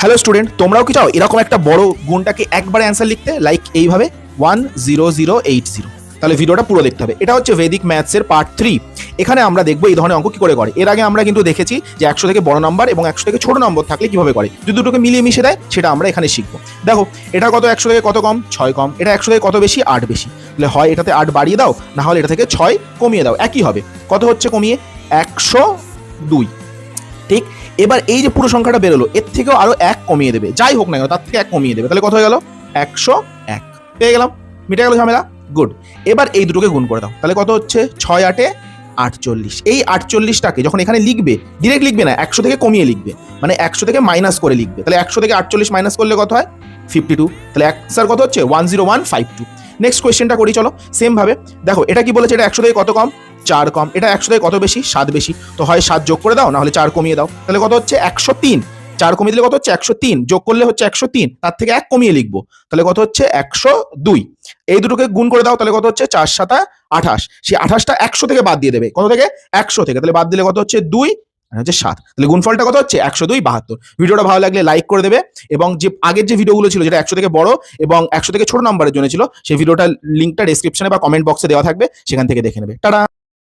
Hello student, তোমরাও কি চাও এরকম একটা বড় গুণটাকে একবারে অ্যান্সার লিখতে, লাইক এইভাবে 10080? তাহলে ভিডিওটা পুরো দেখতে হবে। এটা হচ্ছে ভেদিক ম্যাথসের পার্ট 3। এখানে আমরা দেখবো এই ধরনের অঙ্ক কি করে করে। এর আগে আমরা কিন্তু দেখেছি যে 100 থেকে বড় নাম্বার এবং 100 থেকে ছোট নম্বর থাকলে কিভাবে করে, যদি দুটোকে মিলিয়ে মিশে দেয় সেটা আমরা এখানে শিখবো। দেখো এটা কত, 100 থেকে কত কম, 6 কম। এটা 100 থেকে কত বেশি, 8 বেশি। তাহলে হয় এটাতে 8 বাড়িয়ে দাও, না হলে এটা থেকে 6 কমিয়ে দাও, একই হবে। কত হচ্ছে কমিয়ে? 102। ঠিক, এবার এই যে পুরো সংখ্যাটা বেরোলো, এর থেকেও আরো 1 কমিয়ে দেবে, যাই হোক না কেন তার থেকে 1 কমিয়ে দেবে। তাহলে কত হয়ে গেল? 101। পেয়ে গেলাম, মিটে গেল ঝামেলা। গুড। এবার এই দুটোকে গুণ করে দাও, তাহলে কত হচ্ছে? 6 8 48। এই 48টাকে যখন এখানে লিখবে, ডিরেক্ট লিখবে না, 100 থেকে কমিয়ে লিখবে, মানে 100 থেকে মাইনাস করে লিখবে। তাহলে 100 থেকে 48 মাইনাস করলে কত হয়? 52। তাহলে অ্যান্সার কত হচ্ছে? 10152। নেক্সট কোয়েশ্চেনটা করি চলো। সেম ভাবে দেখো, এটা কি বলেছে? এটা 100 থেকে কত কম? 4 কম। এটা 100 থেকে কত বেশি? 7 বেশি। তো হয় 7 যোগ করে দাও, না হলে 4 কমিয়ে দাও। তাহলে কত হচ্ছে? 103। 4 কমিয়ে দিলে কত হচ্ছে? 103। যোগ করলে হচ্ছে 103, তার থেকে 1 কমিয়ে লিখবো, তাহলে কত হচ্ছে? 102। এই দুটোকে গুণ করে দাও, তাহলে কত হচ্ছে? 4 7 28। সেই 28টা 100 থেকে বাদ দিয়ে দেবে। কত থেকে? 100 থেকে। তাহলে বাদ দিলে কত হচ্ছে? 2 হচ্ছে 7। তাহলে গুণফলটা কত হচ্ছে? 102 72। ভিডিওটা ভালো লাগলে লাইক করে দেবে, এবং যে আগের যে ভিডিওগুলো ছিল, যেটা 100 থেকে বড় এবং 100 থেকে ছোট নাম্বারের জন্য ছিল, সেই ভিডিওটার লিঙ্কটা ডেসক্রিপশনে বা কমেন্ট বক্সে দেওয়া থাকবে, সেখান থেকে দেখে নেবে। টাটা।